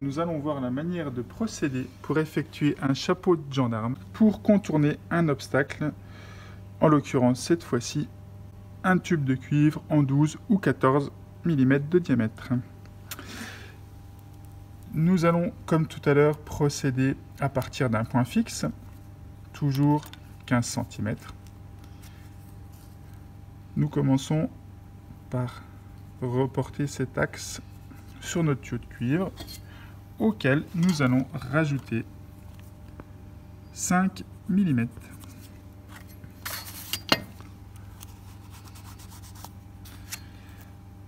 Nous allons voir la manière de procéder pour effectuer un chapeau de gendarme pour contourner un obstacle, en l'occurrence cette fois-ci un tube de cuivre en 12 ou 14 mm de diamètre. Nous allons, comme tout à l'heure, procéder à partir d'un point fixe, toujours 15 cm. Nous commençons par reporter cet axe sur notre tuyau de cuivre, auquel nous allons rajouter 5 mm.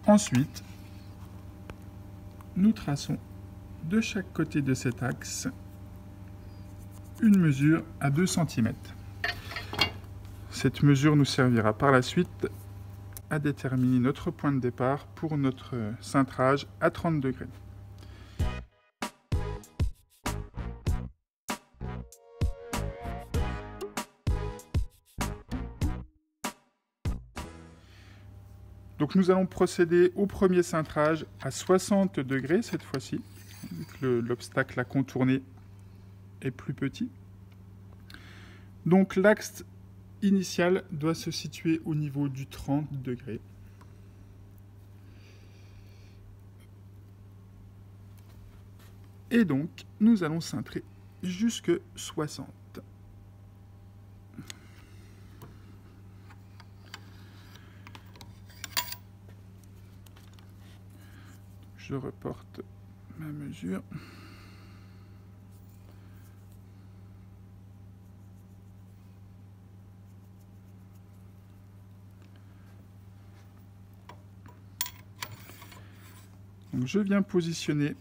Ensuite, nous traçons de chaque côté de cet axe une mesure à 2 cm. Cette mesure nous servira par la suite à déterminer notre point de départ pour notre cintrage à 30 degrés. Donc nous allons procéder au premier cintrage à 60 degrés cette fois-ci, vu que l'obstacle à contourner est plus petit. Donc l'axe initial doit se situer au niveau du 30 degrés. Et donc nous allons cintrer jusque 60. Je reporte ma mesure. Donc je viens positionner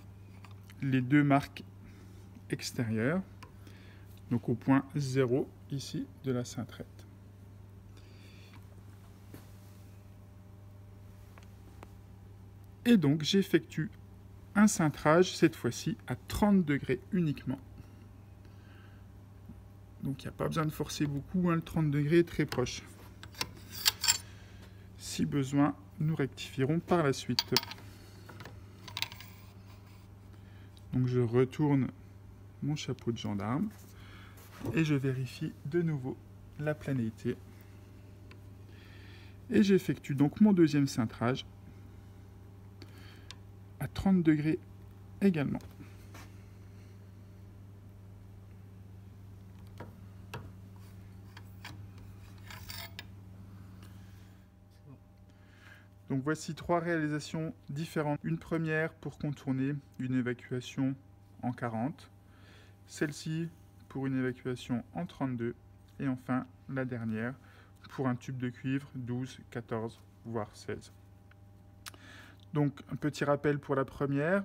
les deux marques extérieures, donc au point 0 ici de la cintrette. Et donc j'effectue un cintrage, cette fois-ci à 30 degrés uniquement. Donc il n'y a pas besoin de forcer beaucoup, hein, le 30 degrés est très proche. Si besoin, nous rectifierons par la suite. Donc je retourne mon chapeau de gendarme et je vérifie de nouveau la planéité. Et j'effectue donc mon deuxième cintrage à 30 degrés également. Donc voici trois réalisations différentes. Une première pour contourner une évacuation en 40, celle-ci pour une évacuation en 32, et enfin la dernière pour un tube de cuivre 12, 14, voire 16. Donc un petit rappel pour la première.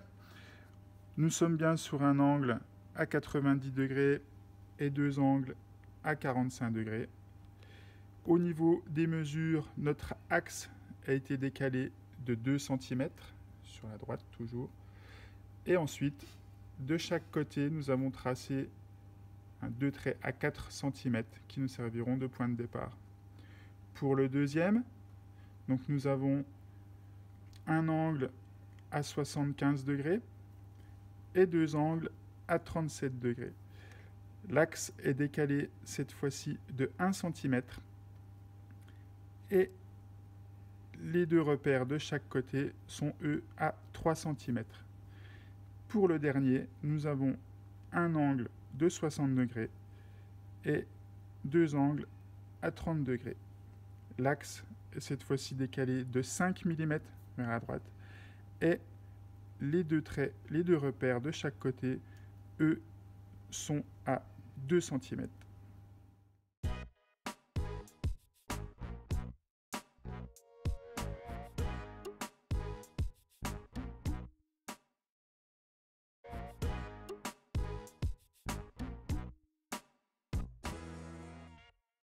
Nous sommes bien sur un angle à 90 degrés et deux angles à 45 degrés. Au niveau des mesures, notre axe a été décalé de 2 cm sur la droite toujours. Et ensuite, de chaque côté, nous avons tracé deux traits à 4 cm qui nous serviront de point de départ. Pour le deuxième, donc nous avons un angle à 75 degrés et deux angles à 37 degrés. L'axe est décalé cette fois-ci de 1 cm et les deux repères de chaque côté sont eux à 3 cm. Pour le dernier, nous avons un angle de 60 degrés et deux angles à 30 degrés. L'axe est cette fois-ci décalé de 5 mm vers la droite et les deux traits, les deux repères de chaque côté, eux, sont à 2 cm.